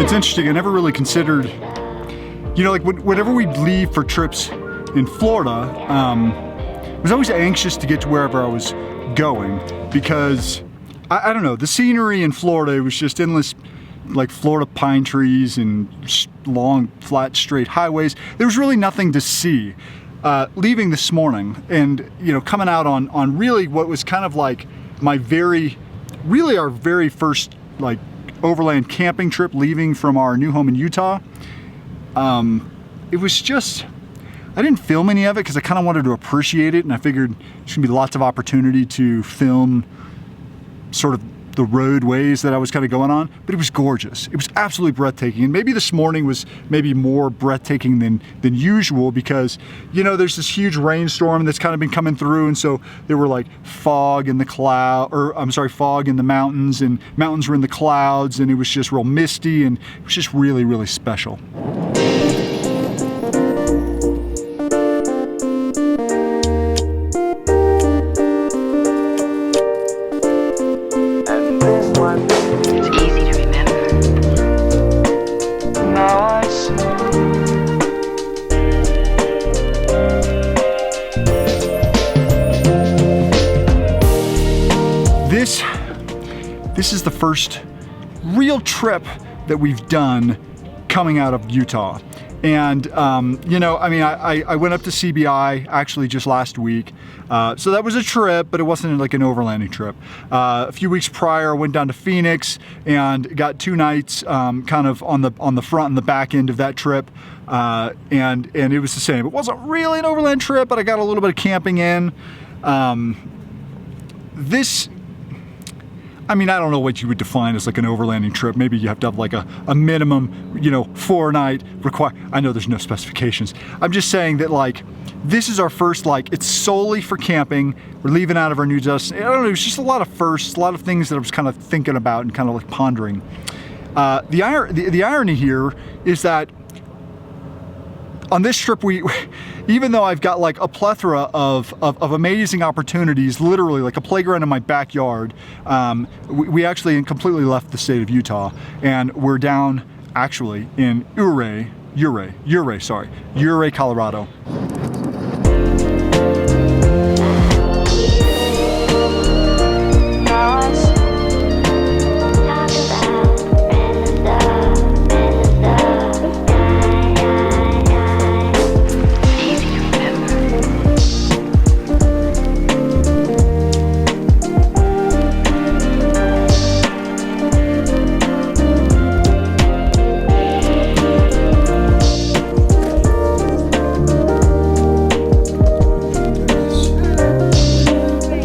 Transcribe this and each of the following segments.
It's interesting, I never really considered, you know, like whenever we'd leave for trips in Florida, I was always anxious to get to wherever I was going because, I don't know, the scenery in Florida, it was just endless, like Florida pine trees and long, flat, straight highways. There was really nothing to see. Leaving this morning and, you know, coming out on really what was kind of like our very first like overland camping trip, leaving from our new home in Utah. It was just, I didn't film any of it because I kind of wanted to appreciate it, and I figured there's gonna be lots of opportunity to film sort of the roadways that I was kind of going on, but it was gorgeous. It was absolutely breathtaking. And maybe this morning was maybe more breathtaking than usual because, you know, there's this huge rainstorm that's kind of been coming through, and so there were like fog in the fog in the mountains, and mountains were in the clouds, and it was just real misty, and it was just really, really special. This is the first real trip that we've done coming out of Utah. And, you know, I mean, I went up to CBI actually just last week. So that was a trip, but it wasn't like an overlanding trip. A few weeks prior, I went down to Phoenix and got 2 nights kind of on the front and the back end of that trip. And it was the same. It wasn't really an overland trip, but I got a little bit of camping in. I mean, I don't know what you would define as like an overlanding trip. Maybe you have to have like a minimum, you know, 4-night require. I know there's no specifications. I'm just saying that like, this is our first, like, it's solely for camping. We're leaving out of our new destination. I don't know, it was just a lot of firsts, a lot of things that I was kind of thinking about and kind of like pondering. The irony here is that on this trip, even though I've got like a plethora of amazing opportunities, literally like a playground in my backyard, we actually completely left the state of Utah, and we're down actually in Ouray, Colorado.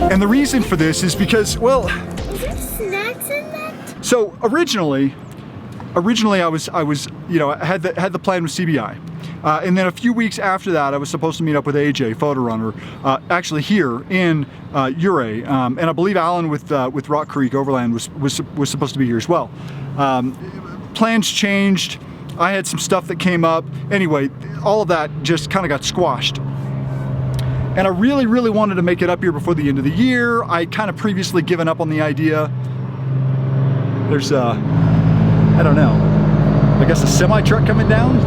And the reason for this is because, well, is there snacks in that? So originally I was, you know, I had the plan with CBI, and then a few weeks after that, I was supposed to meet up with AJ, 4Runner, actually here in Ouray, and I believe Alan with Rock Creek Overland was supposed to be here as well. Plans changed. I had some stuff that came up. Anyway, all of that just kind of got squashed. And I really, really wanted to make it up here before the end of the year. I kind of previously given up on the idea. There's I don't know, I guess a semi truck coming down.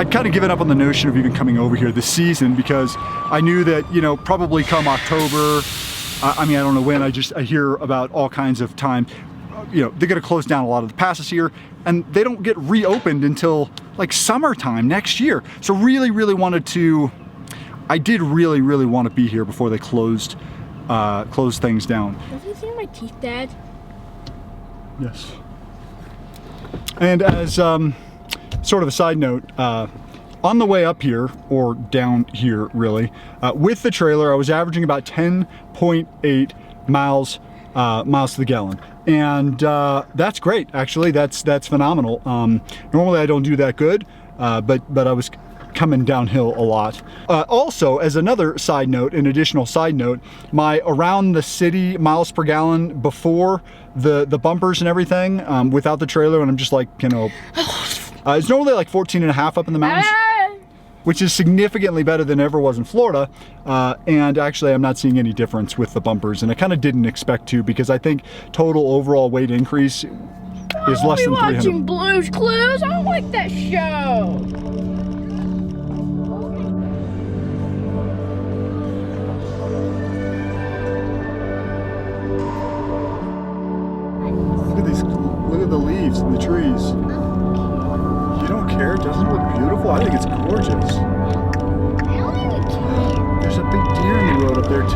I'd kind of given up on the notion of even coming over here this season because I knew that, you know, probably come October, I mean, I don't know when, I hear about all kinds of time. You know, they're gonna close down a lot of the passes here, and they don't get reopened until like summertime next year. So really, really wanted to, I did really, really want to be here before they closed things down. Have you seen my teeth, Dad? Yes. And as sort of a side note, on the way up here, or down here really, with the trailer, I was averaging about 10.8 miles to the gallon. And that's great, actually. That's phenomenal. Normally I don't do that good, but I was coming downhill a lot. Also, as another side note, an additional side note, my around the city miles per gallon before the bumpers and everything, without the trailer, and I'm just like, you know, it's normally like 14.5 up in the mountains. which is significantly better than ever was in Florida. And actually I'm not seeing any difference with the bumpers, and I kind of didn't expect to, because I think total overall weight increase is less than 300. Watching Blue's Clues. I don't like that show. Look at these, look at the leaves and the trees. You don't care? Doesn't it look beautiful? I think it's gorgeous. I don't even care. There's a big deer in the road up there too.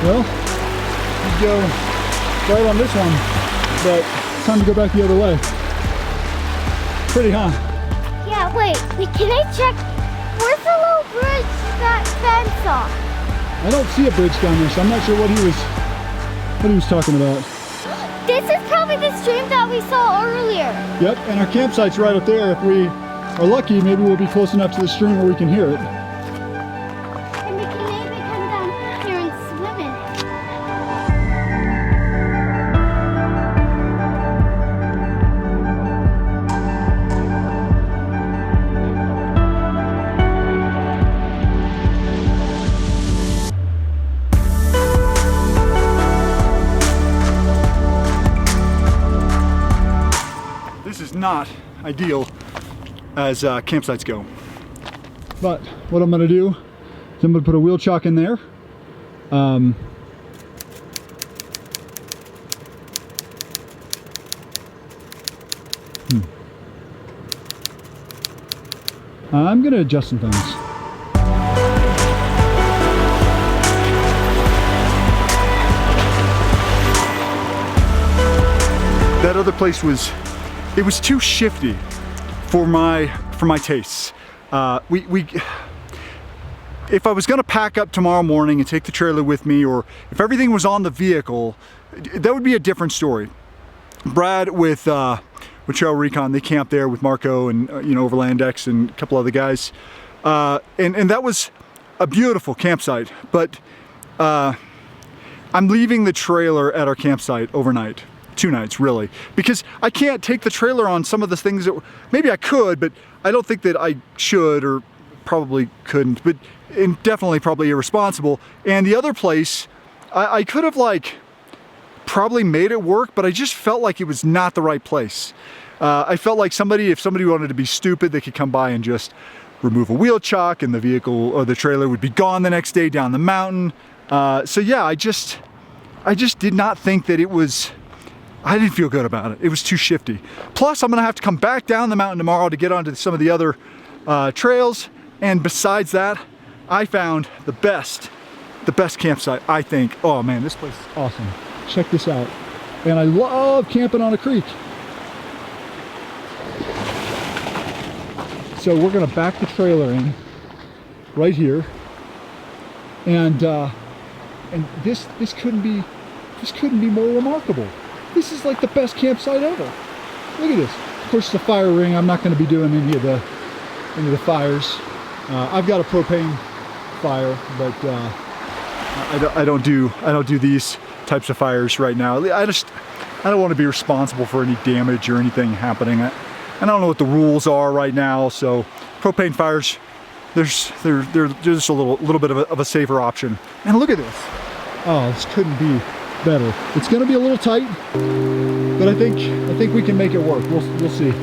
Well, you go right on this one, but it's time to go back the other way. Pretty, huh? Yeah, wait, can I check? Where's the little bridge that fence off? I don't see a bridge down there, so I'm not sure what he was talking about. This is probably the stream that we saw earlier. Yep, and our campsite's right up there. If we are lucky, maybe we'll be close enough to the stream where we can hear it. And we can maybe come down here and swim in it. This is not ideal as campsites go. But what I'm gonna do is I'm gonna put a wheel chock in there. I'm gonna adjust some things. That other place was too shifty for my tastes. If I was gonna pack up tomorrow morning and take the trailer with me, or if everything was on the vehicle, that would be a different story. Brad with Trail Recon, they camped there with Marco and Overland X and a couple other guys, and that was a beautiful campsite. But I'm leaving the trailer at our campsite overnight. 2 nights really, because I can't take the trailer on some of the things that maybe I could, but I don't think that I should, or probably couldn't, but and definitely probably irresponsible. And the other place, I could have probably made it work, but I just felt like it was not the right place. I felt like if somebody wanted to be stupid, they could come by and just remove a wheel chock, and the vehicle or the trailer would be gone the next day down the mountain. So yeah, I just did not think that it was. I didn't feel good about it. It was too shifty. Plus, I'm gonna have to come back down the mountain tomorrow to get onto some of the other trails. And besides that, I found the best campsite, I think. Oh man, this place is awesome. Check this out. And I love camping on a creek. So we're gonna back the trailer in right here. And this couldn't be more remarkable. This is like the best campsite ever. Look at this. Of course, it's a fire ring. I'm not going to be doing any of the fires. I've got a propane fire, but I don't do these types of fires right now. I don't want to be responsible for any damage or anything happening. I don't know what the rules are right now. So propane fires, they're just a little bit of a safer option. And look at this. Oh, this couldn't be better. It's going to be a little tight, but I think we can make it work. We'll see.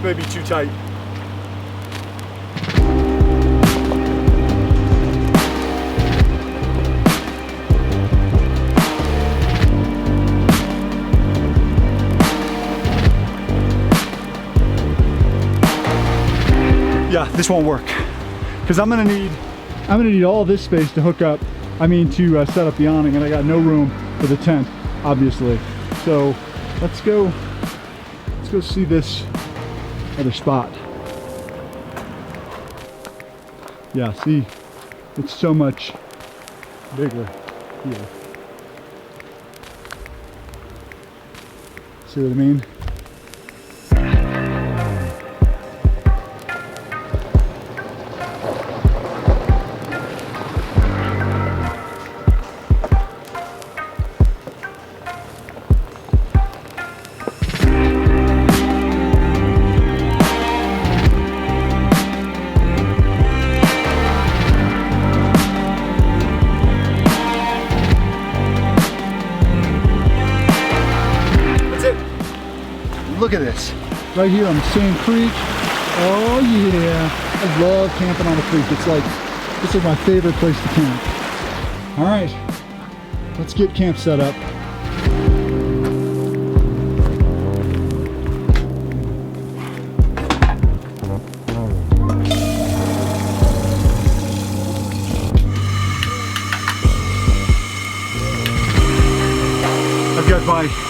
may be too tight. Yeah, this won't work because I'm gonna need all this space to hook up. I mean, to set up the awning, and I got no room for the tent, obviously. So let's go see this other spot. Yeah, see, it's so much bigger here. See what I mean? Look at this, right here on the Sand Creek. Oh yeah, I love camping on the creek. It's like my favorite place to camp. All right, let's get camp set up. I've got my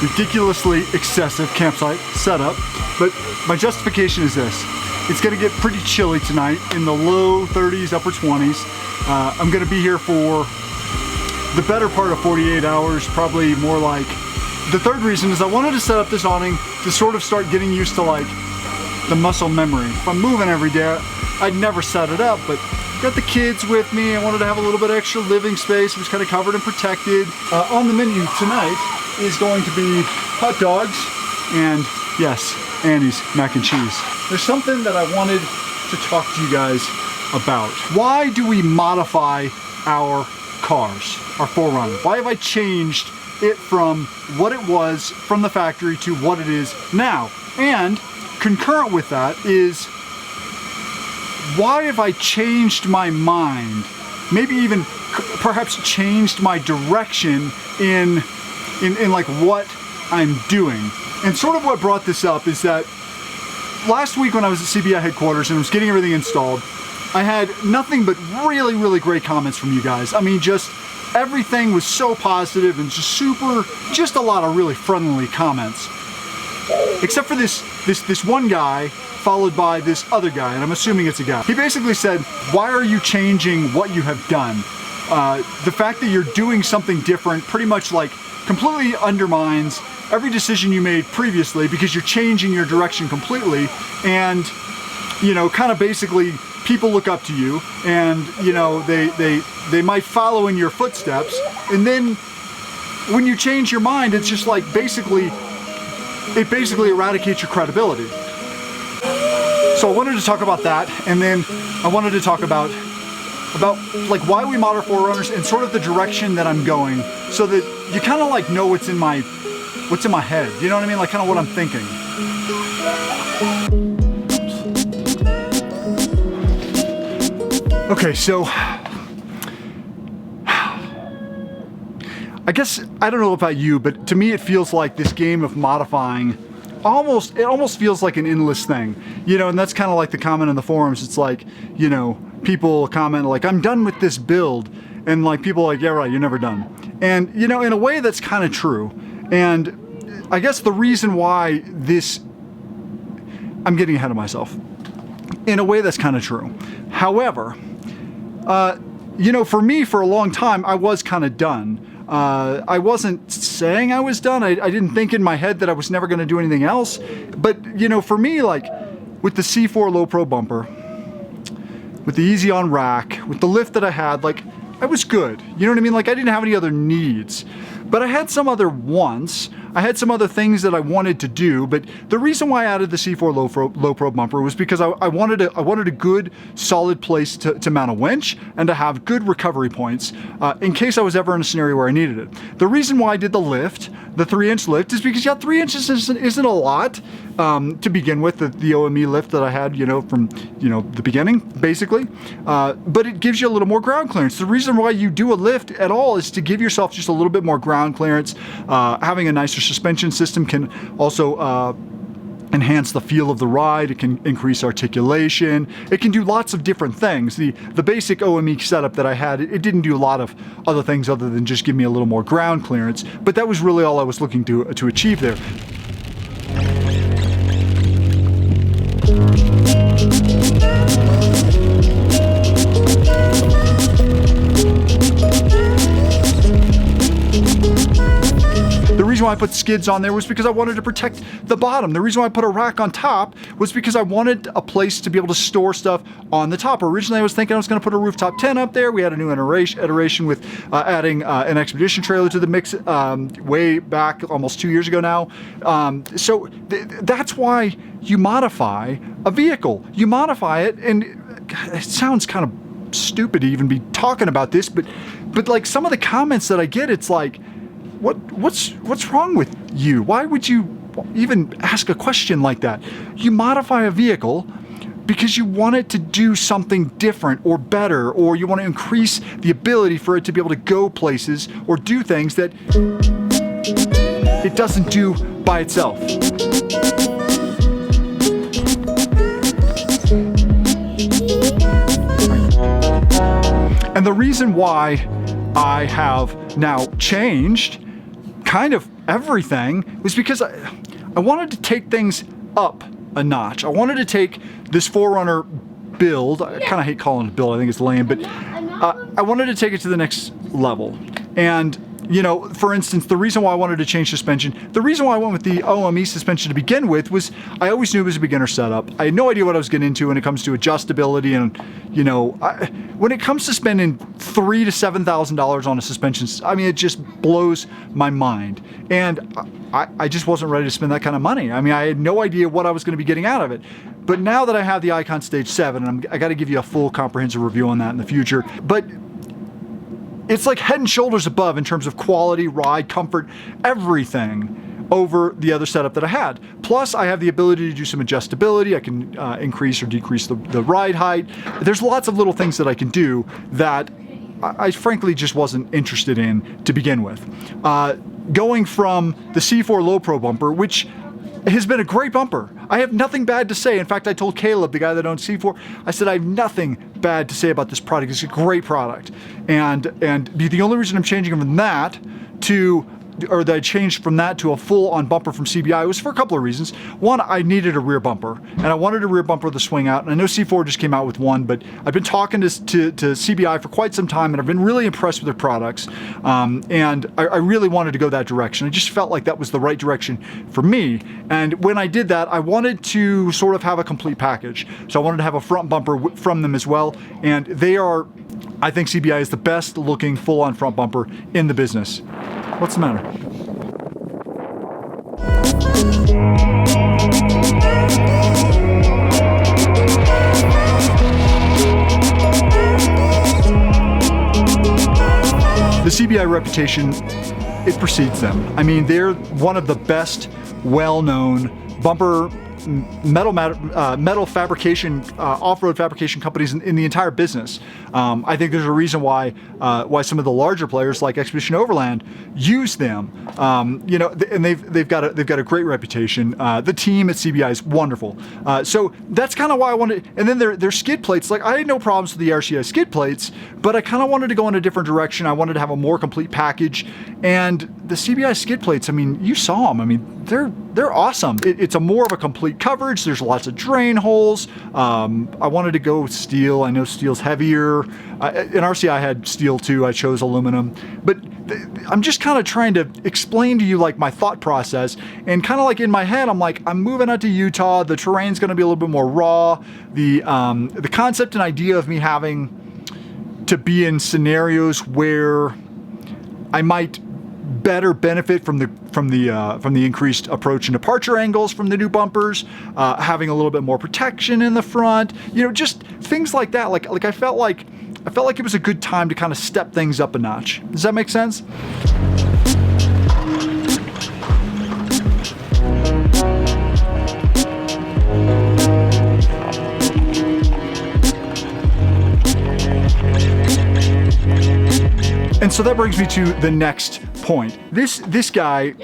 ridiculously excessive campsite setup, but my justification is this. It's gonna get pretty chilly tonight, in the low 30s, upper 20s. I'm gonna be here for the better part of 48 hours, probably more like. The third reason is I wanted to set up this awning to sort of start getting used to like the muscle memory. If I'm moving every day, I'd never set it up, but got the kids with me. I wanted to have a little bit extra living space. It was kind of covered and protected. On the menu tonight is going to be hot dogs and, yes, Annie's mac and cheese. There's something that I wanted to talk to you guys about. Why do we modify our cars, our 4Runner? Why have I changed it from what it was from the factory to what it is now? And concurrent with that is, why have I changed my mind? Maybe even perhaps changed my direction in like what I'm doing. And sort of what brought this up is that last week when I was at CBI headquarters and I was getting everything installed, I had nothing but really, really great comments from you guys. I mean, just everything was so positive and just a lot of really friendly comments. Except for this one guy, followed by this other guy, and I'm assuming it's a guy. He basically said, why are you changing what you have done? The fact that you're doing something different pretty much like completely undermines every decision you made previously, because you're changing your direction completely, and you know, kind of basically people look up to you, and you know, they might follow in your footsteps, and then when you change your mind, it's just like it basically eradicates your credibility. So I wanted to talk about that, and then I wanted to talk about like why we mod our 4Runners and sort of the direction that I'm going, so that you kind of like know what's in my head. You know what I mean? Like kind of what I'm thinking. Okay, so I guess I don't know about you, but to me it feels like this game of modifying it almost feels like an endless thing, you know, and that's kind of like the comment in the forums. It's like, you know, people comment like, I'm done with this build, and like people are like, yeah, right, you're never done. And you know, in a way that's kind of true. And I guess the reason why I'm getting ahead of myself. In a way that's kind of true. However, you know, for me, for a long time, I was kind of done. I wasn't saying I was done. I didn't think in my head that I was never going to do anything else. But, you know, for me, like with the C4 Low Pro bumper, with the Easy on rack, with the lift that I had, like I was good. You know what I mean? Like I didn't have any other needs. but I had some other wants. I had some other things that I wanted to do, but the reason why I added the C4 low pro bumper was because I wanted a good solid place to mount a winch and to have good recovery points in case I was ever in a scenario where I needed it. The reason why I did the lift, the 3-inch lift, is because 3 inches isn't a lot to begin with. The OME lift that I had, from the beginning, basically, but it gives you a little more ground clearance. The reason why you do a lift at all is to give yourself just a little bit more ground clearance. Having a nicer suspension system can also enhance the feel of the ride. It can increase articulation. It can do lots of different things. The basic OME setup that I had, it didn't do a lot of other things other than just give me a little more ground clearance, but that was really all I was looking to achieve there. The reason why I put skids on there was because I wanted to protect the bottom. The reason why I put a rack on top was because I wanted a place to be able to store stuff on the top. Originally, I was thinking I was going to put a rooftop tent up there. We had a new iteration with adding an expedition trailer to the mix way back almost 2 years ago now. So that's why you modify a vehicle. You modify it, and it sounds kind of stupid to even be talking about this, but like some of the comments that I get, it's like, what's wrong with you? Why would you even ask a question like that? You modify a vehicle because you want it to do something different or better, or you want to increase the ability for it to be able to go places or do things that it doesn't do by itself. And the reason why I have now changed kind of everything was because I wanted to take things up a notch. I wanted to take this 4Runner build, I kind of hate calling it a build, I think it's lame, but I wanted to take it to the next level. And for instance, the reason why I wanted to change suspension, the reason why I went with the OME suspension to begin with was I always knew it was a beginner setup. I had no idea what I was getting into when it comes to adjustability, and when it comes to spending $3,000 to $7,000 on a suspension, I mean, it just blows my mind. And I just wasn't ready to spend that kind of money. I mean, I had no idea what I was going to be getting out of it. But now that I have the Icon Stage 7, and I got to give you a full comprehensive review on that in the future, but it's like head and shoulders above in terms of quality, ride, comfort, everything over the other setup that I had. Plus, I have the ability to do some adjustability. I can increase or decrease the ride height. There's lots of little things that I can do that I frankly just wasn't interested in to begin with. Going from the C4 Low Pro bumper, which has been a great bumper. I have nothing bad to say. In fact, I told Caleb, the guy that owns C4, I said I have nothing bad to say about this product. It's a great product. And the only reason I'm changing from that to or that I changed from that to a full-on bumper from CBI was for a couple of reasons. One, I needed a rear bumper, and I wanted a rear bumper with a swing out, and I know C4 just came out with one, but I've been talking to CBI for quite some time, and I've been really impressed with their products, and I really wanted to go that direction. I just felt like that was the right direction for me, and when I did that, I wanted to sort of have a complete package. So I wanted to have a front bumper from them as well, and they are, I think CBI is the best looking full-on front bumper in the business. What's the matter? The CBI reputation, it precedes them. I mean, they're one of the best well-known bumper metal fabrication, off-road fabrication companies in the entire business. I think there's a reason why some of the larger players like Expedition Overland use them. You know, and they've got a great reputation. The team at CBI is wonderful. So that's kind of why I wanted. And then their skid plates. Like, I had no problems with the RCI skid plates, but I kind of wanted to go in a different direction. I wanted to have a more complete package. And the CBI skid plates, I mean, you saw them. I mean, they're awesome. It's a more of a complete coverage. There's lots of drain holes. I wanted to go with steel. I know steel's heavier. In RCI I had steel too. I chose aluminum. But I'm just kind of trying to explain to you like my thought process, and kind of like in my head I'm like, I'm moving out to Utah. The terrain's going to be a little bit more raw. The concept and idea of me having to be in scenarios where I might better benefit from the increased approach and departure angles from the new bumpers, having a little bit more protection in the front, you know, just things like that. Like I felt like it was a good time to kind of step things up a notch. Does that make sense? And so that brings me to the next point. This guy,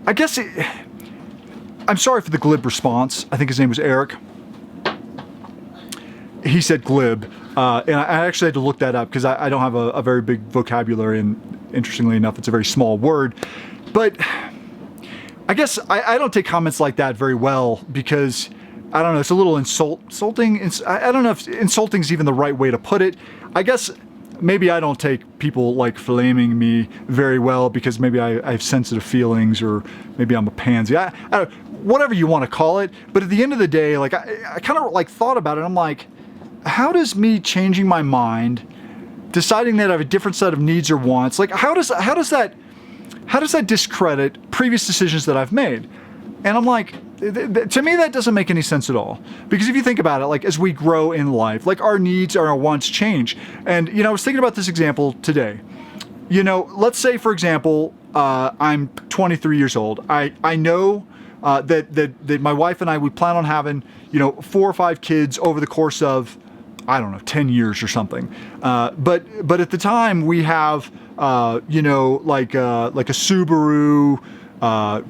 I'm sorry for the glib response. I think his name was Eric. He said glib, and I actually had to look that up because I don't have a very big vocabulary, and interestingly enough, it's a very small word. But I guess I don't take comments like that very well because, I don't know, it's a little insulting. I don't know if insulting is even the right way to put it. I guess maybe I don't take people like flaming me very well because maybe I have sensitive feelings, or maybe I'm a pansy. I don't, whatever you want to call it. But at the end of the day, like I kind of like thought about it. I'm like, how does me changing my mind, deciding that I have a different set of needs or wants, like how does that discredit previous decisions that I've made? And I'm like, to me, that doesn't make any sense at all. Because if you think about it, like as we grow in life, like our needs and our wants change. And, you know, I was thinking about this example today. You know, let's say, for example, I'm 23 years old. I know that my wife and I, we plan on having, you know, 4 or 5 kids over the course of, I don't know, 10 years or something. But at the time we have, you know, like a Subaru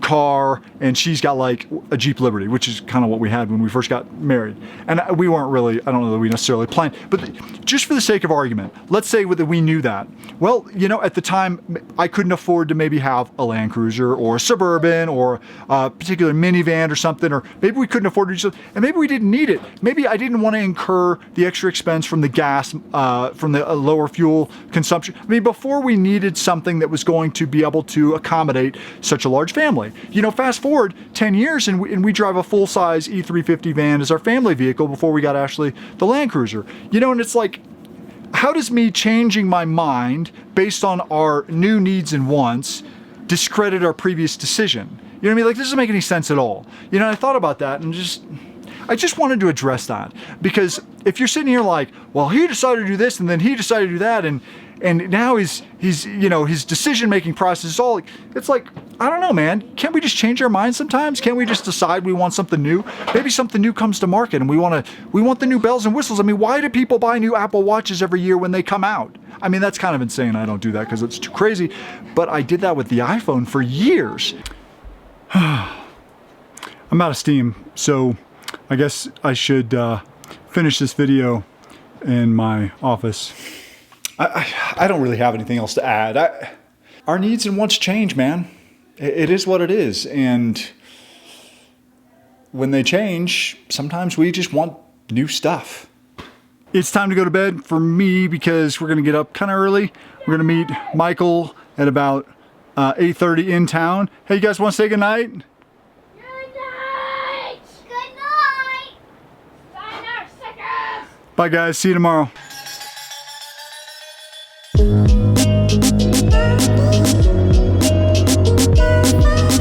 car, and she's got like a Jeep Liberty, which is kind of what we had when we first got married. And we weren't really, I don't know that we necessarily planned, but just for the sake of argument, let's say that we knew that. Well, you know, at the time I couldn't afford to maybe have a Land Cruiser or a Suburban or a particular minivan or something, or maybe we couldn't afford to do something, and maybe we didn't need it. Maybe I didn't want to incur the extra expense from the gas, from the lower fuel consumption. I mean, before we needed something that was going to be able to accommodate such a large family. You know, fast forward 10 years and we drive a full-size E350 van as our family vehicle before we got Ashley the Land Cruiser. You know, and it's like, how does me changing my mind based on our new needs and wants discredit our previous decision? You know what I mean? Like, this doesn't make any sense at all. You know, I thought about that and I just wanted to address that, because if you're sitting here like, well, he decided to do this and then he decided to do that, and now he's you know, his decision-making process is all, it's like, I don't know, man. Can't we just change our minds sometimes? Can't we just decide we want something new? Maybe something new comes to market and we want the new bells and whistles. I mean, why do people buy new Apple Watches every year when they come out? I mean, that's kind of insane. I don't do that because it's too crazy, but I did that with the iPhone for years. I'm out of steam, so I guess I should finish this video in my office. I don't really have anything else to add. Our needs and wants change, man. It is what it is. And when they change, sometimes we just want new stuff. It's time to go to bed for me because we're going to get up kind of early. We're going to meet Michael at about 8:30 in town. Hey, you guys want to say goodnight? Good night. Good night. Sign our stickers. Bye, guys. See you tomorrow.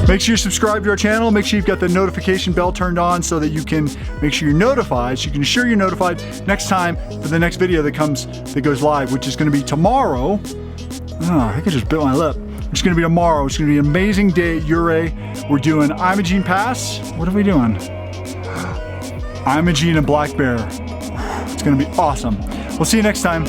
Make sure you subscribe to our channel. Make sure you've got the notification bell turned on so that you can make sure you're notified, so you can ensure you're notified next time for the next video that goes live, which is going to be tomorrow. Oh, I think I just bit my lip. It's going to be tomorrow. It's going to be an amazing day at Ouray. We're doing Imogene Pass. What are we doing? Imogene and Black Bear. It's going to be awesome. We'll see you next time.